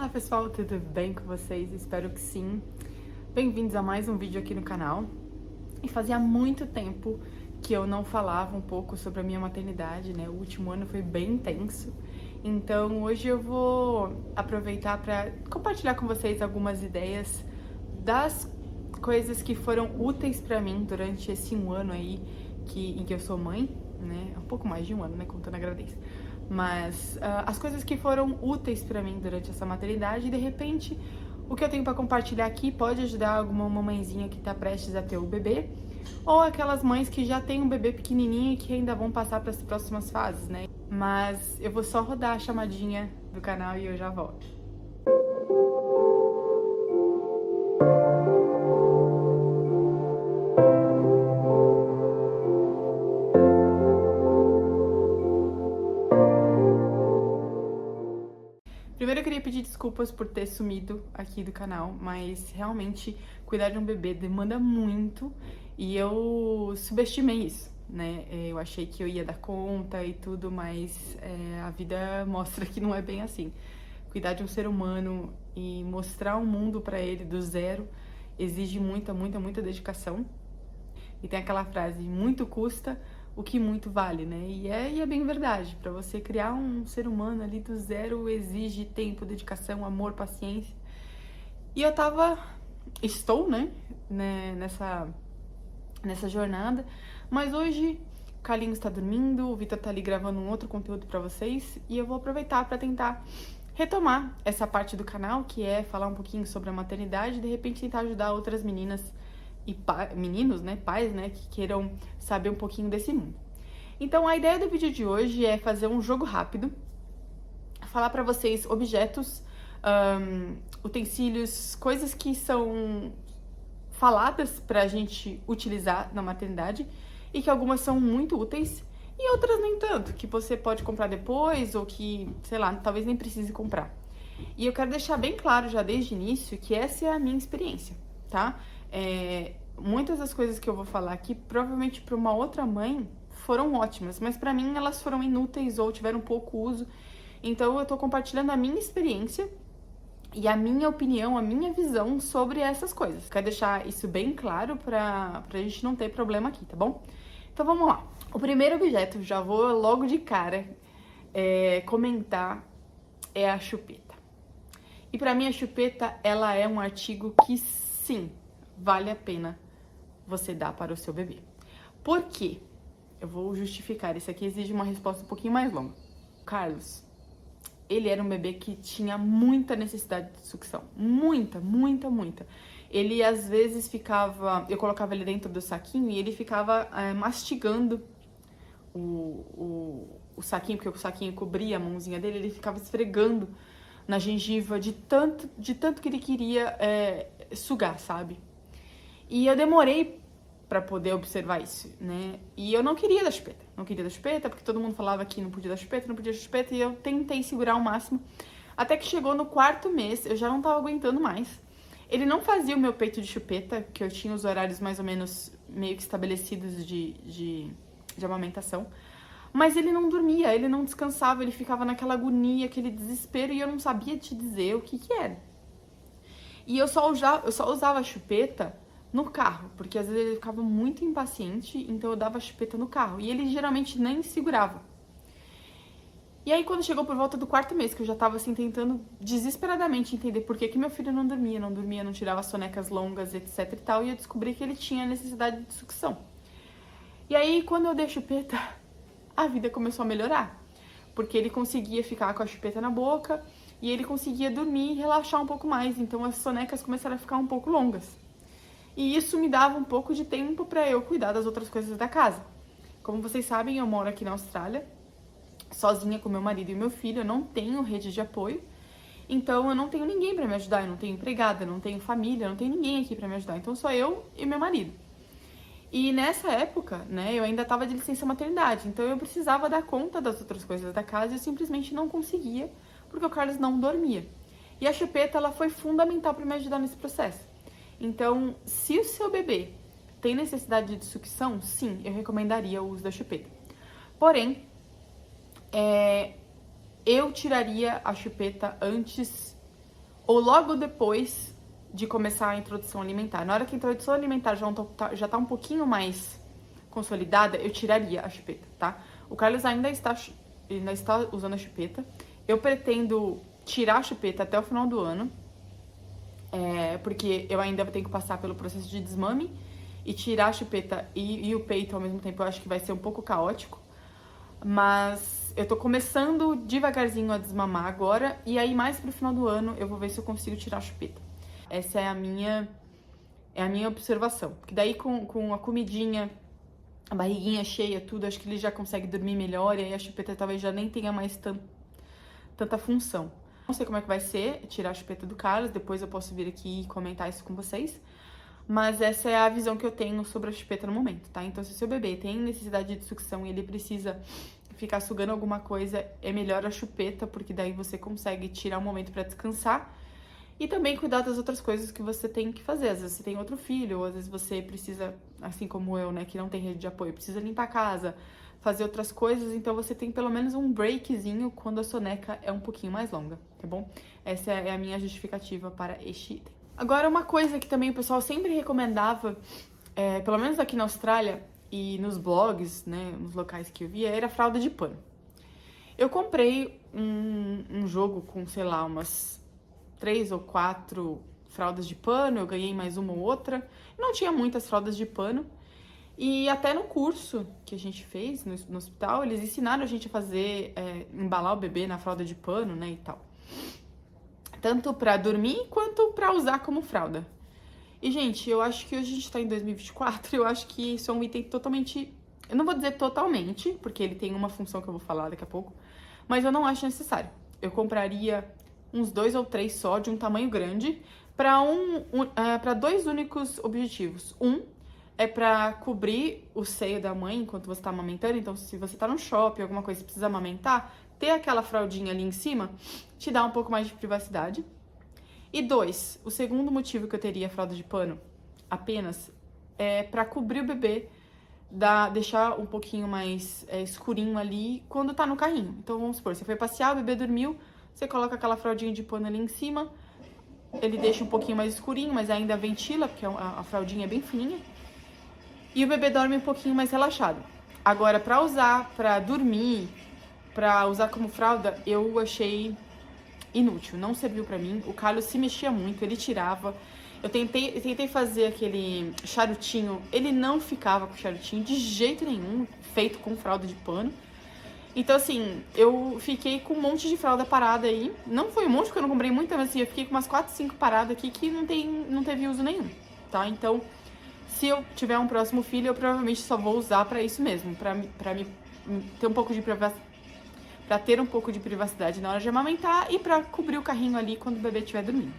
Olá pessoal, tudo bem com vocês? Espero que sim. Bem-vindos a mais um vídeo aqui no canal. E fazia muito tempo que eu não falava um pouco sobre a minha maternidade, né? O último ano foi bem intenso. Então hoje eu vou aproveitar para compartilhar com vocês algumas ideias das coisas que foram úteis para mim durante esse um ano aí em que eu sou mãe, né? Um pouco mais de um ano, né? Contando a gravidez. Mas as coisas que foram úteis pra mim durante essa maternidade, e de repente o que eu tenho pra compartilhar aqui pode ajudar alguma mamãezinha que tá prestes a ter o bebê, ou aquelas mães que já têm um bebê pequenininho e que ainda vão passar para as próximas fases, né? Mas eu vou só rodar a chamadinha do canal e eu já volto. Primeiro eu queria pedir desculpas por ter sumido aqui do canal, mas realmente cuidar de um bebê demanda muito e eu subestimei isso, né? Eu achei que eu ia dar conta e tudo, mas a vida mostra que não é bem assim. Cuidar de um ser humano e mostrar um mundo pra ele do zero exige muita dedicação. E tem aquela frase, muito custa o que muito vale, né? E é bem verdade. Para você criar um ser humano ali do zero exige tempo, dedicação, amor, paciência. E estou, né, nessa jornada. Mas hoje o Carlinhos está dormindo, o Vitor tá ali gravando um outro conteúdo para vocês e eu vou aproveitar para tentar retomar essa parte do canal, que é falar um pouquinho sobre a maternidade e de repente tentar ajudar outras meninas e meninos, né, pais, né, que queiram saber um pouquinho desse mundo. Então, a ideia do vídeo de hoje é fazer um jogo rápido, falar pra vocês objetos, utensílios, coisas que são faladas pra gente utilizar na maternidade e que algumas são muito úteis e outras nem tanto, que você pode comprar depois ou que, sei lá, talvez nem precise comprar. E eu quero deixar bem claro já desde o início que essa é a minha experiência, tá? Muitas das coisas que eu vou falar aqui, provavelmente para uma outra mãe, foram ótimas, mas para mim elas foram inúteis ou tiveram pouco uso. Então eu tô compartilhando a minha experiência e a minha opinião, a minha visão sobre essas coisas. Quero deixar isso bem claro pra gente não ter problema aqui, tá bom? Então vamos lá. O primeiro objeto, já vou logo de cara comentar, é a chupeta. E pra mim a chupeta, ela é um artigo que sim, vale a pena você dar para o seu bebê. Por quê? Eu vou justificar, esse aqui exige uma resposta um pouquinho mais longa. Carlos, ele era um bebê que tinha muita necessidade de sucção. Muita. Ele às vezes eu colocava ele dentro do saquinho e ele ficava mastigando o saquinho, porque o saquinho cobria a mãozinha dele, ele ficava esfregando na gengiva de tanto que ele queria sugar, sabe? E eu demorei pra poder observar isso, né? E eu não queria dar chupeta. Não queria dar chupeta, porque todo mundo falava que não podia dar chupeta, e eu tentei segurar ao máximo. Até que chegou no 4º mês, eu já não tava aguentando mais. Ele não fazia o meu peito de chupeta, que eu tinha os horários mais ou menos meio que estabelecidos de amamentação. Mas ele não dormia, ele não descansava, ele ficava naquela agonia, aquele desespero, e eu não sabia te dizer o que era. E eu só usava a chupeta no carro, porque às vezes ele ficava muito impaciente, então eu dava a chupeta no carro, e ele geralmente nem segurava. E aí quando chegou por volta do 4º mês, que eu já tava assim tentando desesperadamente entender por que meu filho não dormia, não tirava sonecas longas, etc e tal, e eu descobri que ele tinha necessidade de sucção. E aí quando eu dei a chupeta, a vida começou a melhorar, porque ele conseguia ficar com a chupeta na boca, e ele conseguia dormir e relaxar um pouco mais, então as sonecas começaram a ficar um pouco longas. E isso me dava um pouco de tempo para eu cuidar das outras coisas da casa. Como vocês sabem, eu moro aqui na Austrália, sozinha com meu marido e meu filho, eu não tenho rede de apoio, então eu não tenho ninguém para me ajudar, eu não tenho empregada, eu não tenho família, eu não tenho ninguém aqui para me ajudar, então só eu e meu marido. E nessa época, né, eu ainda estava de licença maternidade, então eu precisava dar conta das outras coisas da casa e eu simplesmente não conseguia, porque o Carlos não dormia. E a chupeta, ela foi fundamental para me ajudar nesse processo. Então, se o seu bebê tem necessidade de sucção, sim, eu recomendaria o uso da chupeta. Porém, eu tiraria a chupeta antes ou logo depois de começar a introdução alimentar. Na hora que a introdução alimentar já tá um pouquinho mais consolidada, eu tiraria a chupeta, tá? O Carlos ainda está usando a chupeta. Eu pretendo tirar a chupeta até o final do ano, porque eu ainda tenho que passar pelo processo de desmame, e tirar a chupeta e o peito ao mesmo tempo eu acho que vai ser um pouco caótico. Mas eu tô começando devagarzinho a desmamar agora, e aí mais pro final do ano eu vou ver se eu consigo tirar a chupeta. Essa é a minha observação. Porque daí com a comidinha, a barriguinha cheia, tudo, acho que ele já consegue dormir melhor, e aí a chupeta talvez já nem tenha mais tanta função. Não sei como é que vai ser tirar a chupeta do Carlos, depois eu posso vir aqui e comentar isso com vocês. Mas essa é a visão que eu tenho sobre a chupeta no momento, tá? Então, se o seu bebê tem necessidade de sucção e ele precisa ficar sugando alguma coisa, é melhor a chupeta, porque daí você consegue tirar um momento pra descansar e também cuidar das outras coisas que você tem que fazer. Às vezes você tem outro filho, ou às vezes você precisa, assim como eu, né, que não tem rede de apoio, precisa limpar a casa, fazer outras coisas, então você tem pelo menos um breakzinho quando a soneca é um pouquinho mais longa, tá bom? Essa é a minha justificativa para este item. Agora, uma coisa que também o pessoal sempre recomendava, pelo menos aqui na Austrália e nos blogs, né, nos locais que eu via, era fralda de pano. Eu comprei um jogo com, sei lá, umas 3 ou 4 fraldas de pano, eu ganhei mais uma ou outra. Não tinha muitas fraldas de pano. E até no curso que a gente fez no hospital, eles ensinaram a gente a fazer, embalar o bebê na fralda de pano, né, e tal. Tanto pra dormir, quanto pra usar como fralda. E, gente, eu acho que hoje a gente tá em 2024, eu acho que isso é um item totalmente... Eu não vou dizer totalmente, porque ele tem uma função que eu vou falar daqui a pouco, mas eu não acho necessário. Eu compraria uns 2 ou 3 só, de um tamanho grande, pra 2 únicos objetivos. Um é pra cobrir o seio da mãe enquanto você tá amamentando, então se você tá no shopping, alguma coisa, você precisa amamentar, ter aquela fraldinha ali em cima te dá um pouco mais de privacidade. E 2, o segundo motivo que eu teria a fralda de pano apenas é pra cobrir o bebê, deixar um pouquinho mais escurinho ali quando tá no carrinho. Então vamos supor, você foi passear, o bebê dormiu, você coloca aquela fraldinha de pano ali em cima, ele deixa um pouquinho mais escurinho, mas ainda ventila, porque a fraldinha é bem fininha, e o bebê dorme um pouquinho mais relaxado. Agora, pra usar, pra dormir, pra usar como fralda, eu achei inútil, não serviu pra mim. O Carlos se mexia muito, ele tirava. Eu tentei fazer aquele charutinho, ele não ficava com charutinho de jeito nenhum, feito com fralda de pano. Então, assim, eu fiquei com um monte de fralda parada aí. Não foi um monte, porque eu não comprei muita, mas assim, eu fiquei com umas 4, 5 paradas aqui que não teve uso nenhum, tá? Então, se eu tiver um próximo filho, eu provavelmente só vou usar pra isso mesmo, pra ter um pouco de privacidade, pra ter um pouco de privacidade na hora de amamentar e pra cobrir o carrinho ali quando o bebê estiver dormindo.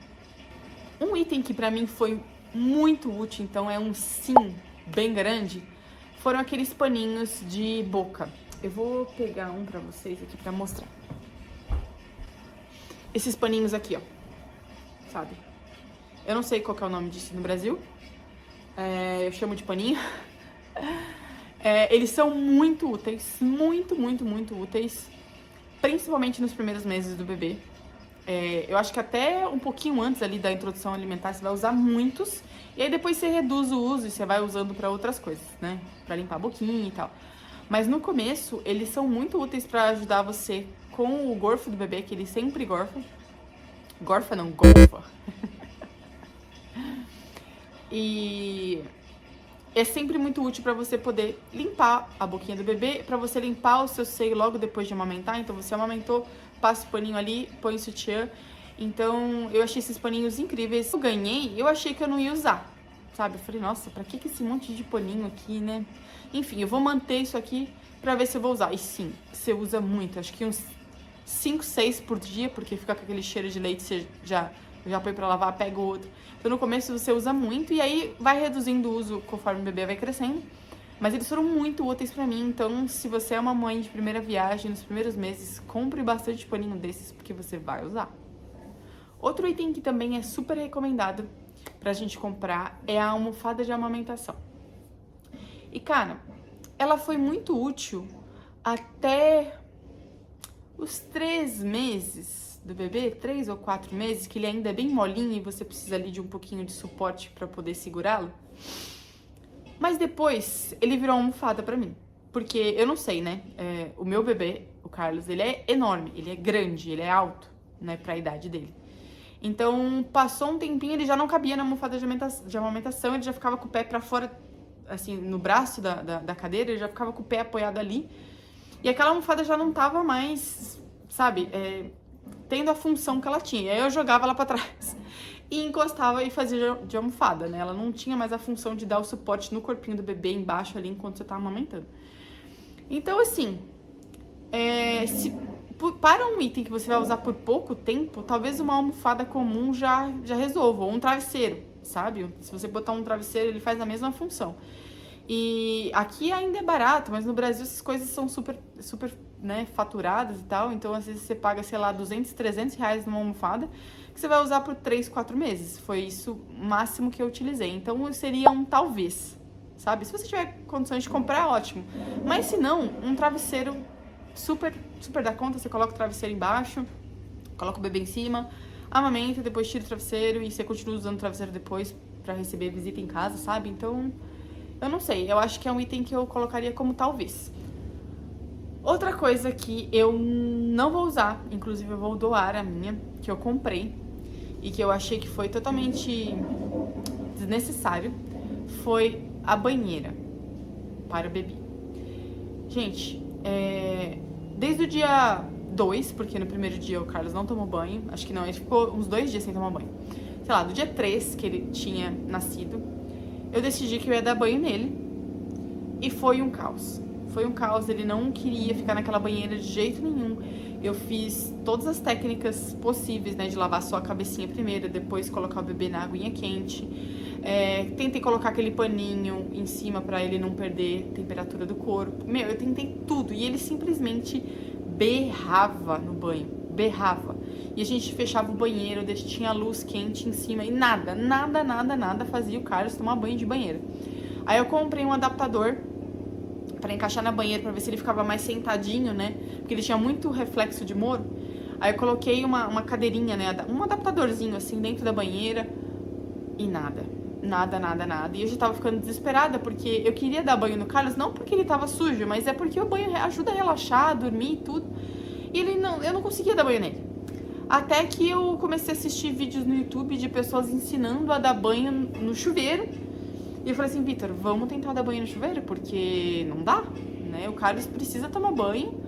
Um item que pra mim foi muito útil, então é um sim bem grande, foram aqueles paninhos de boca. Eu vou pegar um pra vocês aqui pra mostrar. Esses paninhos aqui, ó, sabe? Eu não sei qual que é o nome disso no Brasil. Eu chamo de paninho. Eles são muito úteis, muito, muito, muito úteis, principalmente nos primeiros meses do bebê. Eu acho que até um pouquinho antes ali da introdução alimentar você vai usar muitos, e aí depois você reduz o uso e você vai usando pra outras coisas, né? Pra limpar a boquinha e tal. Mas no começo, eles são muito úteis pra ajudar você com o gorfo do bebê, que ele sempre gorfa. Gorfa não, golfa. E é sempre muito útil pra você poder limpar a boquinha do bebê, pra você limpar o seu seio logo depois de amamentar. Então você amamentou, passa o paninho ali, põe o sutiã. Então eu achei esses paninhos incríveis. Eu ganhei, eu achei que eu não ia usar, sabe? Eu falei, nossa, pra que esse monte de paninho aqui, né? Enfim, eu vou manter isso aqui pra ver se eu vou usar. E sim, você usa muito, acho que uns 5, 6 por dia, porque fica com aquele cheiro de leite, você já põe pra lavar, pega o outro. Então no começo você usa muito e aí vai reduzindo o uso conforme o bebê vai crescendo. Mas eles foram muito úteis pra mim, então se você é uma mãe de primeira viagem, nos primeiros meses, compre bastante paninho desses, porque você vai usar. Outro item que também é super recomendado pra gente comprar é a almofada de amamentação. E cara, ela foi muito útil até os 3 meses do bebê, 3 ou 4 meses, que ele ainda é bem molinho e você precisa ali de um pouquinho de suporte para poder segurá-lo. Mas depois ele virou uma almofada pra mim. Porque eu não sei, né? O meu bebê, o Carlos, ele é enorme, ele é grande, ele é alto, né? Pra idade dele. Então, passou um tempinho, ele já não cabia na almofada de amamentação, ele já ficava com o pé pra fora, assim, no braço da cadeira, ele já ficava com o pé apoiado ali. E aquela almofada já não tava mais, sabe, tendo a função que ela tinha. E aí eu jogava ela pra trás e encostava e fazia de almofada, né? Ela não tinha mais a função de dar o suporte no corpinho do bebê embaixo ali enquanto você tá amamentando. Então, assim, para um item que você vai usar por pouco tempo, talvez uma almofada comum já resolva, ou um travesseiro, sabe? Se você botar um travesseiro, ele faz a mesma função. E aqui ainda é barato, mas no Brasil essas coisas são super, né, faturadas e tal. Então, às vezes você paga, sei lá, 200, 300 reais numa almofada que você vai usar por 3, 4 meses. Foi isso o máximo que eu utilizei. Então, seria um talvez, sabe? Se você tiver condições de comprar, ótimo. Mas se não, um travesseiro super dá conta. Você coloca o travesseiro embaixo, coloca o bebê em cima, amamenta, depois tira o travesseiro e você continua usando o travesseiro depois pra receber visita em casa, sabe? Então, eu não sei, eu acho que é um item que eu colocaria como talvez. Outra coisa que eu não vou usar, inclusive eu vou doar a minha, que eu comprei e que eu achei que foi totalmente desnecessário, foi a banheira para o bebê. Gente, desde o dia 2, porque no primeiro dia o Carlos não tomou banho, acho que não, ele ficou uns 2 dias sem tomar banho. Sei lá, do dia 3 que ele tinha nascido, eu decidi que eu ia dar banho nele e foi um caos. Foi um caos, ele não queria ficar naquela banheira de jeito nenhum. Eu fiz todas as técnicas possíveis, né, de lavar só a cabecinha primeiro, depois colocar o bebê na aguinha quente. Tentei colocar aquele paninho em cima pra ele não perder a temperatura do corpo. Meu, eu tentei tudo e ele simplesmente berrava no banho, berrava. E a gente fechava o banheiro, tinha a luz quente em cima e nada fazia o Carlos tomar banho de banheira. Aí eu comprei um adaptador pra encaixar na banheira pra ver se ele ficava mais sentadinho, né? Porque ele tinha muito reflexo de Moro. Aí eu coloquei uma cadeirinha, né? Um adaptadorzinho assim dentro da banheira e nada. E eu já tava ficando desesperada porque eu queria dar banho no Carlos, não porque ele tava sujo, mas é porque o banho ajuda a relaxar, a dormir e tudo. E eu não conseguia dar banho nele. Até que eu comecei a assistir vídeos no YouTube de pessoas ensinando a dar banho no chuveiro. E eu falei assim, Vitor, vamos tentar dar banho no chuveiro, porque não dá, né? O Carlos precisa tomar banho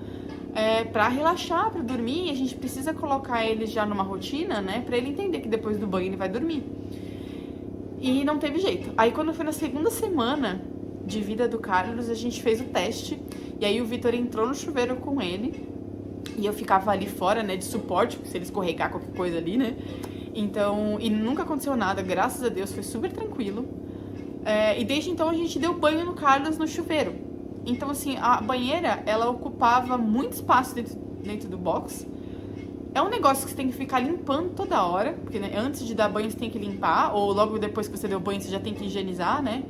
pra relaxar, pra dormir. E a gente precisa colocar ele já numa rotina, né? Pra ele entender que depois do banho ele vai dormir. E não teve jeito. Aí quando foi na segunda semana de vida do Carlos, a gente fez o teste. E aí o Vitor entrou no chuveiro com ele. E eu ficava ali fora, né, de suporte, se ele escorregar qualquer coisa ali, né? Então, e nunca aconteceu nada, graças a Deus, foi super tranquilo. E desde então a gente deu banho no Carlos no chuveiro. Então, assim, a banheira, ela ocupava muito espaço dentro do box. É um negócio que você tem que ficar limpando toda hora, porque né, antes de dar banho você tem que limpar, ou logo depois que você deu banho você já tem que higienizar, né?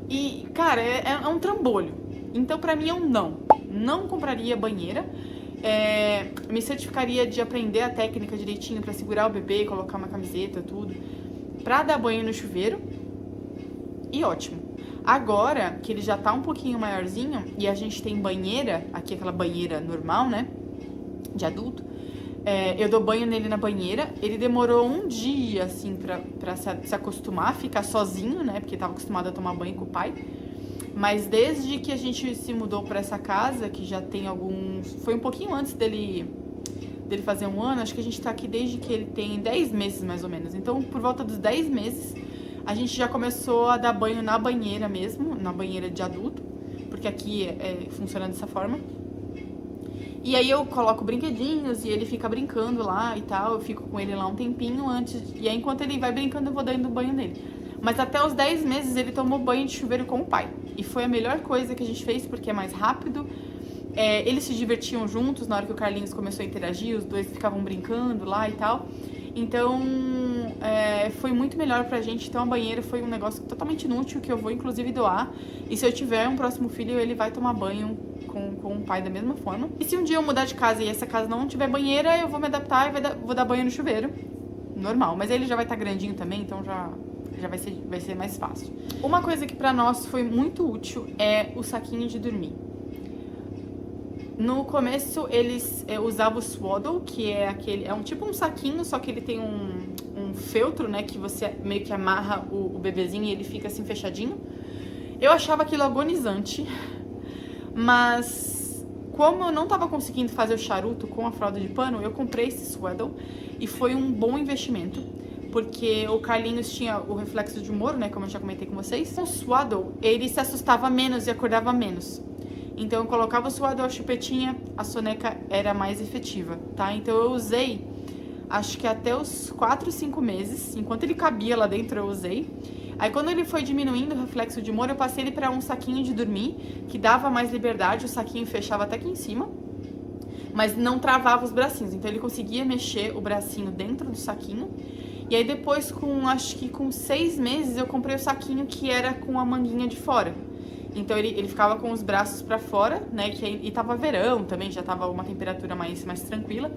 E, cara, é um trambolho. Então, pra mim, é um não. Não compraria banheira. Me certificaria de aprender a técnica direitinho pra segurar o bebê, colocar uma camiseta, tudo, pra dar banho no chuveiro. E ótimo. Agora que ele já tá um pouquinho maiorzinho e a gente tem banheira, aqui aquela banheira normal, né, de adulto, eu dou banho nele na banheira. Ele demorou um dia, assim, pra se acostumar a ficar sozinho, né, porque tava acostumado a tomar banho com o pai. Mas desde que a gente se mudou pra essa casa, que já tem alguns... Foi um pouquinho antes dele fazer 1 ano, acho que a gente tá aqui desde que ele tem 10 meses, mais ou menos. Então, por volta dos 10 meses, a gente já começou a dar banho na banheira mesmo, na banheira de adulto, porque aqui funciona dessa forma. E aí eu coloco brinquedinhos e ele fica brincando lá e tal, eu fico com ele lá um tempinho antes, e aí enquanto ele vai brincando eu vou dando banho nele. Mas até os 10 meses ele tomou banho de chuveiro com o pai. E foi a melhor coisa que a gente fez, porque é mais rápido. Eles se divertiam juntos na hora que o Carlinhos começou a interagir, os dois ficavam brincando lá e tal. Então, foi muito melhor pra gente. Então, a banheira foi um negócio totalmente inútil, que eu vou inclusive doar. E se eu tiver um próximo filho, ele vai tomar banho com o pai da mesma forma. E se um dia eu mudar de casa e essa casa não tiver banheira, eu vou me adaptar e vou dar banho no chuveiro. Normal. Mas ele já vai estar grandinho também, então já vai ser mais fácil. Uma coisa que pra nós foi muito útil é o saquinho de dormir. No começo eles usavam o swaddle, que é tipo um saquinho, só que ele tem um feltro, né, que você meio que amarra o bebezinho e ele fica assim fechadinho. Eu achava aquilo agonizante, mas como eu não tava conseguindo fazer o charuto com a fralda de pano, eu comprei esse swaddle e foi um bom investimento, porque o Carlinhos tinha o reflexo de humor, né, como eu já comentei com vocês. O swaddle, ele se assustava menos e acordava menos. Então eu colocava o swaddle, a chupetinha, a soneca era mais efetiva, tá? Então eu usei, acho que até os 4, 5 meses, enquanto ele cabia lá dentro eu usei. Aí quando ele foi diminuindo o reflexo de humor, eu passei ele para um saquinho de dormir, que dava mais liberdade, o saquinho fechava até aqui em cima, mas não travava os bracinhos. Então ele conseguia mexer o bracinho dentro do saquinho. E aí depois, acho que com 6 meses, eu comprei o saquinho que era com a manguinha de fora. Então ele ficava com os braços pra fora, né, e tava verão também, já tava uma temperatura mais tranquila.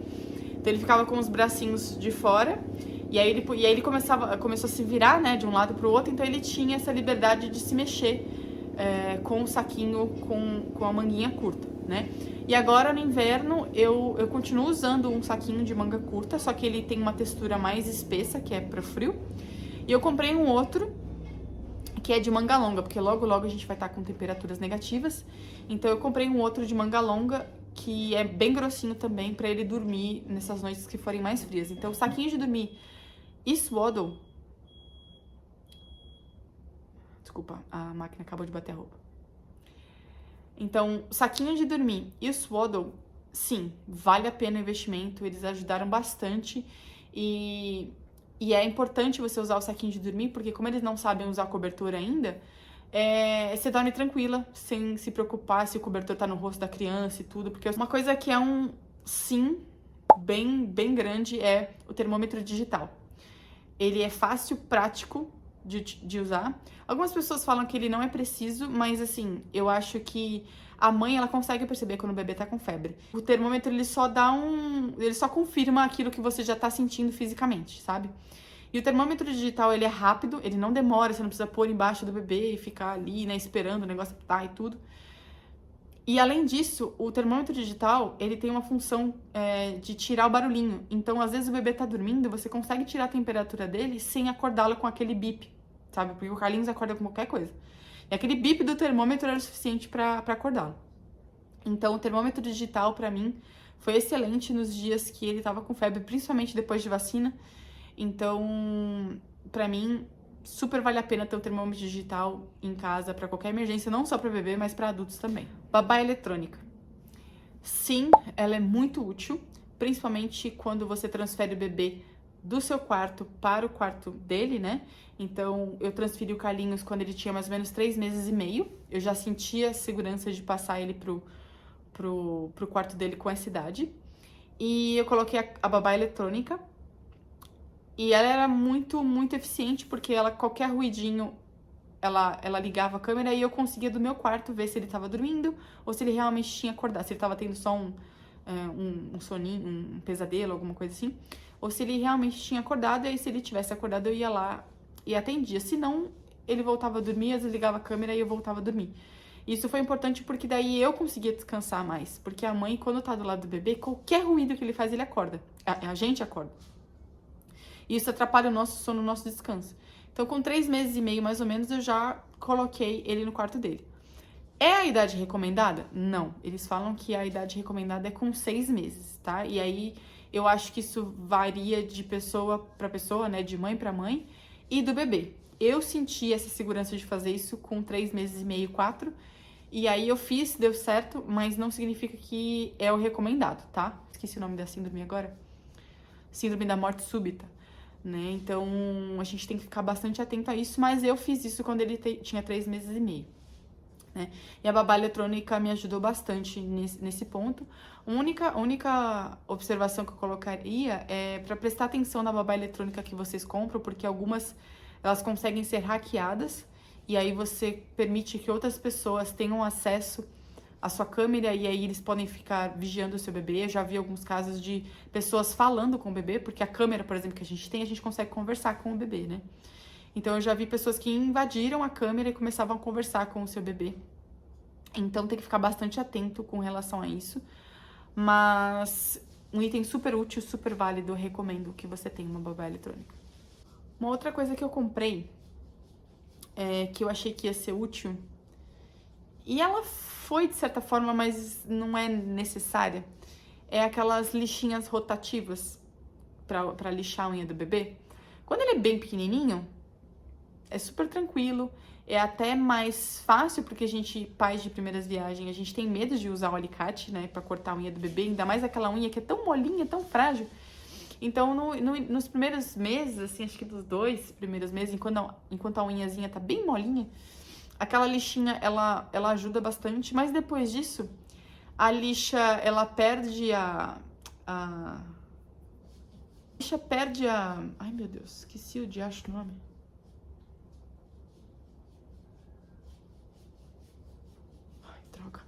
Então ele ficava com os bracinhos de fora, e aí ele começou a se virar, né, de um lado pro outro, então ele tinha essa liberdade de se mexer com o saquinho com a manguinha curta, né. E agora no inverno eu continuo usando um saquinho de manga curta, só que ele tem uma textura mais espessa, que é pro frio. E eu comprei um outro, que é de manga longa, porque logo a gente vai estar com temperaturas negativas. Então eu comprei um outro de manga longa, que é bem grossinho também, pra ele dormir nessas noites que forem mais frias. Então o saquinho de dormir e swaddle... Desculpa, a máquina acabou de bater a roupa. Então, o saquinho de dormir e o swaddle, sim, vale a pena o investimento, eles ajudaram bastante. E é importante você usar o saquinho de dormir, porque como eles não sabem usar cobertura ainda, você dorme tranquila, sem se preocupar se o cobertor tá no rosto da criança e tudo. Porque uma coisa que é um sim bem grande é o termômetro digital. Ele é fácil, prático de usar. Algumas pessoas falam que ele não é preciso, mas assim, eu acho que a mãe, ela consegue perceber quando o bebê tá com febre. O termômetro, ele só confirma aquilo que você já tá sentindo fisicamente, sabe? E o termômetro digital, ele é rápido, ele não demora, você não precisa pôr embaixo do bebê e ficar ali, né, esperando o negócio apitar e tudo. E além disso, o termômetro digital, ele tem uma função de tirar o barulhinho. Então, às vezes o bebê tá dormindo, você consegue tirar a temperatura dele sem acordá-lo com aquele bip, sabe? Porque o Carlinhos acorda com qualquer coisa. E aquele bip do termômetro era o suficiente pra acordá-lo. Então, o termômetro digital, pra mim, foi excelente nos dias que ele tava com febre, principalmente depois de vacina. Então, pra mim, super vale a pena ter o termômetro digital em casa pra qualquer emergência, não só pra bebê, mas pra adultos também. Babá eletrônica. Sim, ela é muito útil, principalmente quando você transfere o bebê do seu quarto para o quarto dele, né? Então, eu transferi o Carlinhos quando ele tinha mais ou menos 3 meses e meio. Eu já sentia segurança de passar ele pro quarto dele com essa idade. E eu coloquei a babá eletrônica. E ela era muito eficiente, porque qualquer ruidinho, ela ligava a câmera e eu conseguia do meu quarto ver se ele tava dormindo ou se ele realmente tinha acordado, se ele tava tendo só um soninho, um pesadelo, alguma coisa assim, ou se ele realmente tinha acordado. E aí, se ele tivesse acordado, eu ia lá e atendia. Se não, ele voltava a dormir, eu desligava a câmera e eu voltava a dormir. Isso foi importante porque daí eu conseguia descansar mais, porque a mãe, quando tá do lado do bebê, qualquer ruído que ele faz, ele acorda. A gente acorda. E isso atrapalha o nosso sono, o nosso descanso. Então, com 3 meses e meio, mais ou menos, eu já coloquei ele no quarto dele. É a idade recomendada? Não. Eles falam que a idade recomendada é com 6 meses, tá? E aí, eu acho que isso varia de pessoa para pessoa, né? De mãe para mãe e do bebê. Eu senti essa segurança de fazer isso com 3 meses e meio, 4. E aí, eu fiz, deu certo, mas não significa que é o recomendado, tá? Esqueci o nome da síndrome agora. Síndrome da morte súbita. Né? Então, a gente tem que ficar bastante atento a isso, mas eu fiz isso quando ele tinha 3 meses e meio. Né? E a babá eletrônica me ajudou bastante nesse ponto. A única observação que eu colocaria é para prestar atenção na babá eletrônica que vocês compram, porque algumas elas conseguem ser hackeadas, e aí você permite que outras pessoas tenham acesso a sua câmera e aí eles podem ficar vigiando o seu bebê. Eu já vi alguns casos de pessoas falando com o bebê, porque a câmera, por exemplo, que a gente consegue conversar com o bebê, né? Então eu já vi pessoas que invadiram a câmera e começavam a conversar com o seu bebê. Então tem que ficar bastante atento com relação a isso. Mas um item super útil, super válido, eu recomendo que você tenha uma babá eletrônica. Uma outra coisa que eu comprei, que eu achei que ia ser útil, e ela foi de certa forma, mas não é necessária, é aquelas lixinhas rotativas pra lixar a unha do bebê. Quando ele é bem pequenininho, é super tranquilo, é até mais fácil, porque a gente, pais de primeiras viagens, a gente tem medo de usar o alicate, né, pra cortar a unha do bebê, ainda mais aquela unha que é tão molinha, tão frágil. Então, nos primeiros meses, assim, acho que dos 2 primeiros meses, enquanto a unhazinha tá bem molinha, aquela lixinha, ela ajuda bastante, mas depois disso, a lixa, ela perde a lixa perde a... Ai, meu Deus, esqueci o diacho nome. Ai, droga.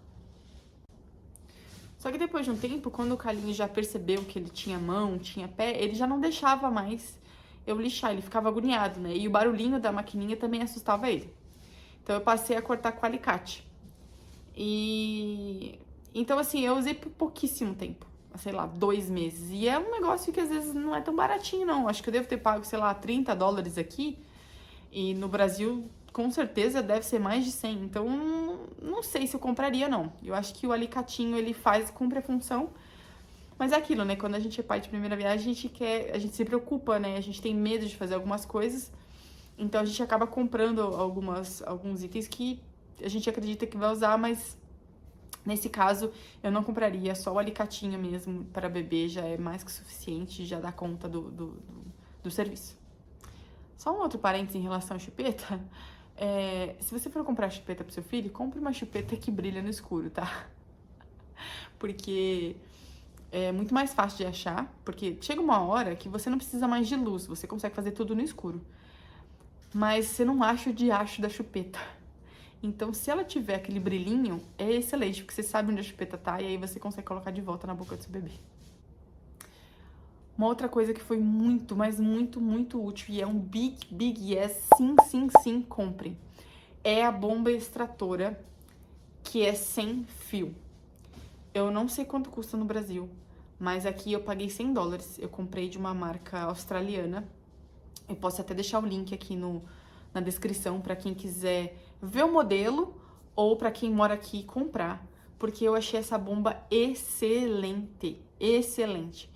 Só que depois de um tempo, quando o Carlinhos já percebeu que ele tinha mão, tinha pé, ele já não deixava mais eu lixar, ele ficava agoniado, né? E o barulhinho da maquininha também assustava ele. Então eu passei a cortar com alicate. E... Então, assim, eu usei por pouquíssimo tempo. Sei lá, 2 meses. E é um negócio que às vezes não é tão baratinho, não. Acho que eu devo ter pago, sei lá, $30 aqui. E no Brasil, com certeza, deve ser mais de 100. Então, não sei se eu compraria, não. Eu acho que o alicatinho, ele cumpre a função. Mas é aquilo, né? Quando a gente é pai de primeira viagem, a gente se preocupa, né? A gente tem medo de fazer algumas coisas. Então, a gente acaba comprando alguns itens que a gente acredita que vai usar, mas nesse caso, eu não compraria, só o alicatinho mesmo para bebê já é mais que suficiente, já dá conta do serviço. Só um outro parênteses em relação à chupeta. Se você for comprar chupeta pro seu filho, compre uma chupeta que brilha no escuro, tá? Porque é muito mais fácil de achar, porque chega uma hora que você não precisa mais de luz, você consegue fazer tudo no escuro. Mas você não acha o diacho da chupeta. Então, se ela tiver aquele brilhinho, é excelente, porque você sabe onde a chupeta tá e aí você consegue colocar de volta na boca do seu bebê. Uma outra coisa que foi muito, mas muito, muito útil, e é um big yes, sim, comprem, é a bomba extratora, que é sem fio. Eu não sei quanto custa no Brasil, mas aqui eu paguei $100. Eu comprei de uma marca australiana. Eu posso até deixar o link aqui na descrição para quem quiser ver o modelo ou para quem mora aqui e comprar, porque eu achei essa bomba excelente, excelente.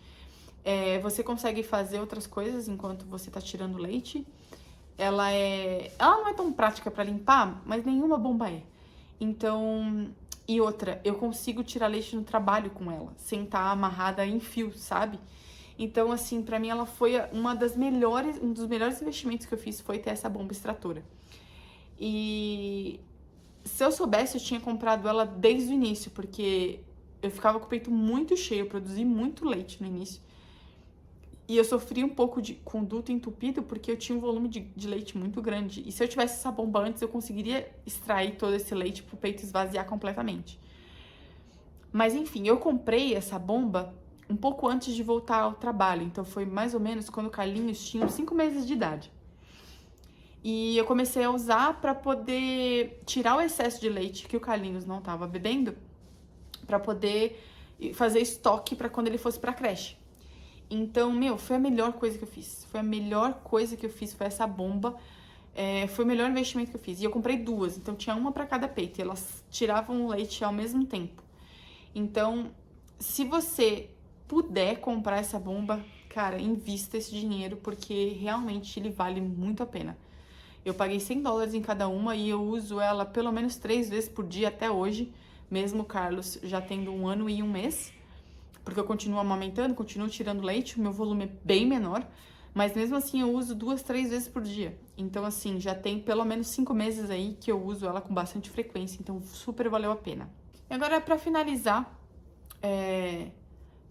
Você consegue fazer outras coisas enquanto você tá tirando leite. Ela não é tão prática para limpar, mas nenhuma bomba é. Então, e outra, eu consigo tirar leite no trabalho com ela, sem estar amarrada em fio, sabe? Então, assim, pra mim ela foi um dos melhores investimentos que eu fiz foi ter essa bomba extratora. E se eu soubesse, eu tinha comprado ela desde o início, porque eu ficava com o peito muito cheio, eu produzi muito leite no início. E eu sofri um pouco com o duto entupido, porque eu tinha um volume de leite muito grande. E se eu tivesse essa bomba antes, eu conseguiria extrair todo esse leite pro peito esvaziar completamente. Mas enfim, eu comprei essa bomba um pouco antes de voltar ao trabalho. Então foi mais ou menos quando o Carlinhos tinha 5 meses de idade. E eu comecei a usar para poder tirar o excesso de leite que o Carlinhos não estava bebendo, para poder fazer estoque para quando ele fosse para creche. Então, foi a melhor coisa que eu fiz. Foi a melhor coisa que eu fiz, foi essa bomba. Foi o melhor investimento que eu fiz. E eu comprei 2, então tinha uma para cada peito. E elas tiravam o leite ao mesmo tempo. Então, se você puder comprar essa bomba, cara, invista esse dinheiro, porque realmente ele vale muito a pena. Eu paguei $100 em cada uma e eu uso ela pelo menos 3 vezes por dia até hoje, mesmo o Carlos já tendo 1 ano e 1 mês, porque eu continuo amamentando, continuo tirando leite, o meu volume é bem menor, mas mesmo assim eu uso 2, 3 vezes por dia. Então, assim, já tem pelo menos 5 meses aí que eu uso ela com bastante frequência, então super valeu a pena. E agora, pra finalizar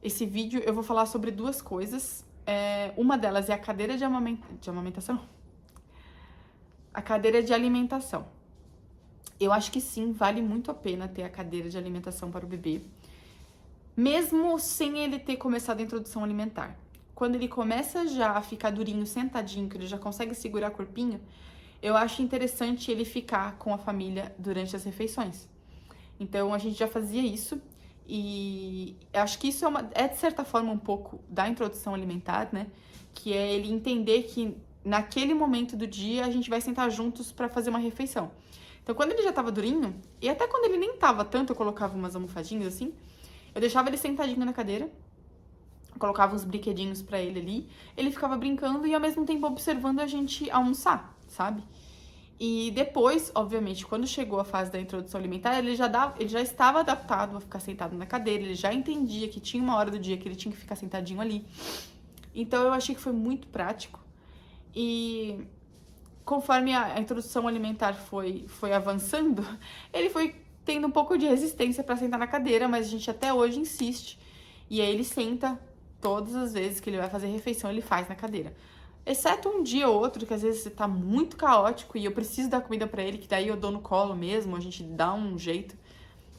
esse vídeo, eu vou falar sobre 2 coisas. Uma delas é a cadeira de amamentação. A cadeira de alimentação. eu acho que sim, vale muito a pena ter a cadeira de alimentação para o bebê, mesmo sem ele ter começado a introdução alimentar. Quando ele começa já a ficar durinho, sentadinho, que ele já consegue segurar corpinho, eu acho interessante ele ficar com a família durante as refeições. Então, a gente já fazia isso e acho que isso é de certa forma um pouco da introdução alimentar, né? Que é ele entender que naquele momento do dia a gente vai sentar juntos para fazer uma refeição. Então, quando ele já tava durinho, e até quando ele nem tava tanto, eu colocava umas almofadinhas assim, eu deixava ele sentadinho na cadeira, colocava uns brinquedinhos pra ele ali, ele ficava brincando e ao mesmo tempo observando a gente almoçar, sabe? E depois, obviamente, quando chegou a fase da introdução alimentar, ele já estava adaptado a ficar sentado na cadeira, ele já entendia que tinha uma hora do dia que ele tinha que ficar sentadinho ali. Então eu achei que foi muito prático. E conforme a introdução alimentar foi avançando, ele foi tendo um pouco de resistência para sentar na cadeira, mas a gente até hoje insiste. E aí ele senta todas as vezes que ele vai fazer refeição, ele faz na cadeira. Exceto um dia ou outro, que às vezes tá muito caótico e eu preciso dar comida pra ele, que daí eu dou no colo mesmo, a gente dá um jeito,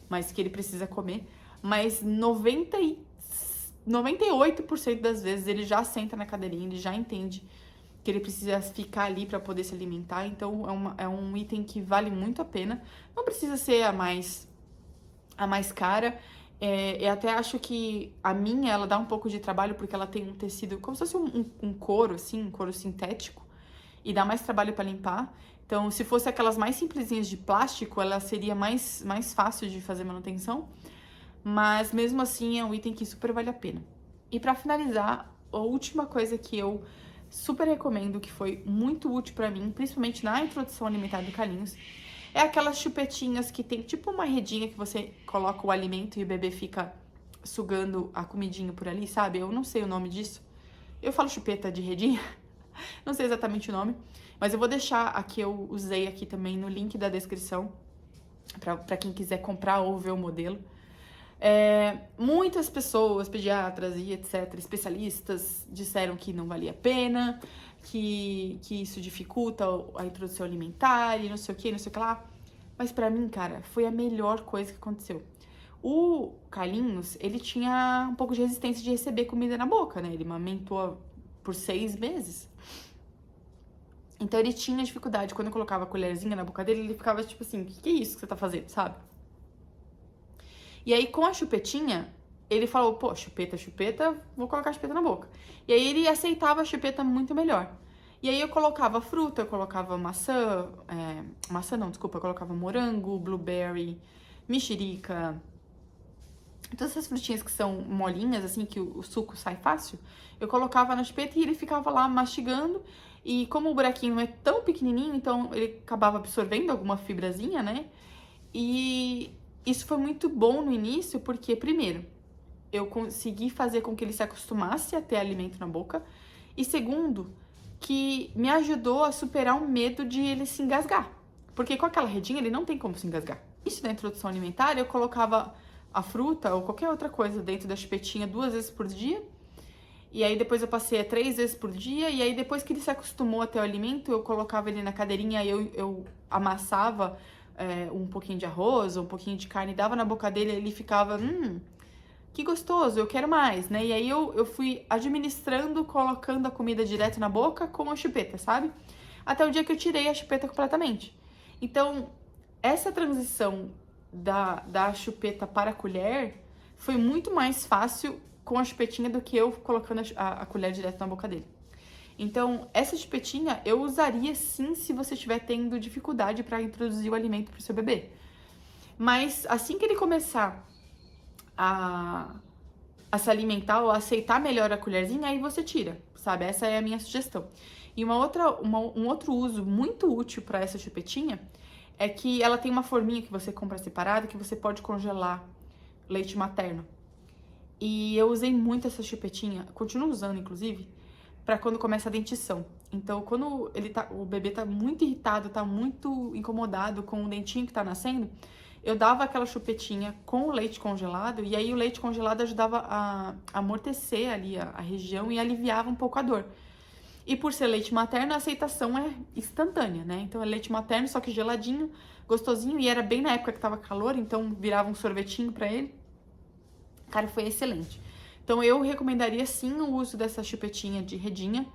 mas que ele precisa comer. Mas 98% das vezes ele já senta na cadeirinha, ele já entende que ele precisa ficar ali pra poder se alimentar. Então é um item que vale muito a pena. Não precisa ser a mais cara. Eu até acho que a minha, ela dá um pouco de trabalho porque ela tem um tecido como se fosse um couro, assim, um couro sintético, e dá mais trabalho para limpar. Então, se fosse aquelas mais simplesinhas de plástico, ela seria mais fácil de fazer manutenção, mas mesmo assim é um item que super vale a pena. E para finalizar, a última coisa que eu super recomendo, que foi muito útil para mim, principalmente na introdução alimentar do Carlinhos, é aquelas chupetinhas que tem tipo uma redinha que você coloca o alimento e o bebê fica sugando a comidinha por ali, sabe? Eu não sei o nome disso. Eu falo chupeta de redinha, não sei exatamente o nome, mas eu vou deixar a que eu usei aqui também no link da descrição, para quem quiser comprar ou ver o modelo. Muitas pessoas, pediatras e etc., especialistas, disseram que não valia a pena, que isso dificulta a introdução alimentar e não sei o que lá. Mas pra mim, cara, foi a melhor coisa que aconteceu. O Carlinhos, ele tinha um pouco de resistência de receber comida na boca, né? Ele amamentou por 6 meses. Então ele tinha dificuldade. Quando eu colocava a colherzinha na boca dele, ele ficava tipo assim, o que é isso que você tá fazendo, sabe? E aí, com a chupetinha, ele falou, pô, chupeta, vou colocar a chupeta na boca. E aí ele aceitava a chupeta muito melhor. E aí eu colocava fruta, eu colocava maçã, eu colocava morango, blueberry, mexerica, todas essas frutinhas que são molinhas, assim, que o suco sai fácil, eu colocava na chupeta e ele ficava lá mastigando. E como o buraquinho não é tão pequenininho, então ele acabava absorvendo alguma fibrazinha, né? E isso foi muito bom no início, porque, primeiro, eu consegui fazer com que ele se acostumasse a ter alimento na boca. E segundo, que me ajudou a superar o medo de ele se engasgar. Porque com aquela redinha ele não tem como se engasgar. Isso da introdução alimentar, eu colocava a fruta ou qualquer outra coisa dentro da chupetinha 2 vezes por dia. E aí depois eu passei a 3 vezes por dia. E aí depois que ele se acostumou a ter o alimento, eu colocava ele na cadeirinha e eu amassava um pouquinho de arroz, um pouquinho de carne, dava na boca dele e ele ficava, que gostoso, eu quero mais, né? E aí eu fui administrando, colocando a comida direto na boca com a chupeta, sabe? Até o dia que eu tirei a chupeta completamente. Então, essa transição da chupeta para a colher foi muito mais fácil com a chupetinha do que eu colocando a colher direto na boca dele. Então, essa chupetinha eu usaria sim se você estiver tendo dificuldade para introduzir o alimento para o seu bebê. Mas assim que ele começar a se alimentar ou a aceitar melhor a colherzinha, aí você tira, sabe? Essa é a minha sugestão. E um outro uso muito útil para essa chupetinha é que ela tem uma forminha que você compra separada que você pode congelar leite materno. E eu usei muito essa chupetinha, continuo usando inclusive, para quando começa a dentição. Então, quando o bebê tá muito irritado, tá muito incomodado com o dentinho que tá nascendo, eu dava aquela chupetinha com o leite congelado, e aí o leite congelado ajudava a amortecer ali a região e aliviava um pouco a dor. E por ser leite materno, a aceitação é instantânea, né? Então é leite materno, só que geladinho, gostosinho, e era bem na época que tava calor, então virava um sorvetinho pra ele. Cara, foi excelente. Então eu recomendaria sim o uso dessa chupetinha de redinha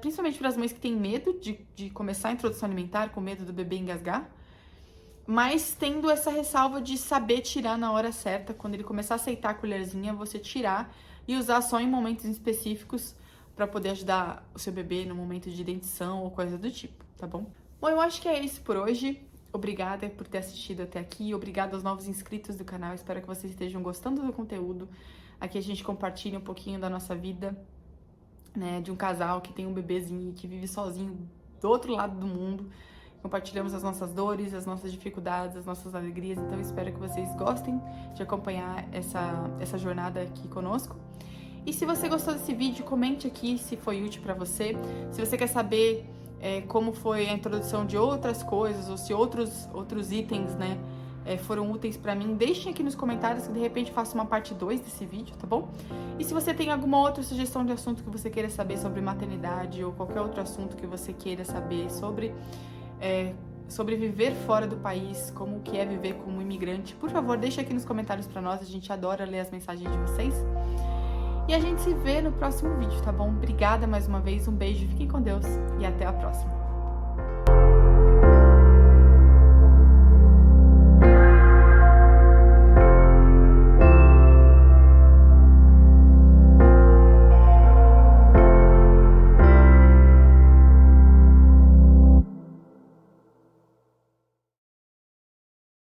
principalmente para as mães que têm medo de começar a introdução alimentar, com medo do bebê engasgar, mas tendo essa ressalva de saber tirar na hora certa. Quando ele começar a aceitar a colherzinha, você tirar e usar só em momentos específicos para poder ajudar o seu bebê no momento de dentição ou coisa do tipo, tá bom? Bom, eu acho que é isso por hoje. Obrigada por ter assistido até aqui, obrigada aos novos inscritos do canal, espero que vocês estejam gostando do conteúdo. Aqui a gente compartilha um pouquinho da nossa vida, né, de um casal que tem um bebezinho que vive sozinho do outro lado do mundo. Compartilhamos as nossas dores, as nossas dificuldades, as nossas alegrias, então espero que vocês gostem de acompanhar essa jornada aqui conosco. E se você gostou desse vídeo, comente aqui se foi útil para você. Se você quer saber como foi a introdução de outras coisas, ou se outros itens, né, foram úteis pra mim, deixem aqui nos comentários que de repente faço uma parte 2 desse vídeo, tá bom? E se você tem alguma outra sugestão de assunto que você queira saber sobre maternidade, ou qualquer outro assunto que você queira saber sobre viver fora do país, como que é viver como imigrante, por favor, deixa aqui nos comentários pra nós, a gente adora ler as mensagens de vocês. E a gente se vê no próximo vídeo, tá bom? Obrigada mais uma vez, um beijo, fiquem com Deus e até a próxima.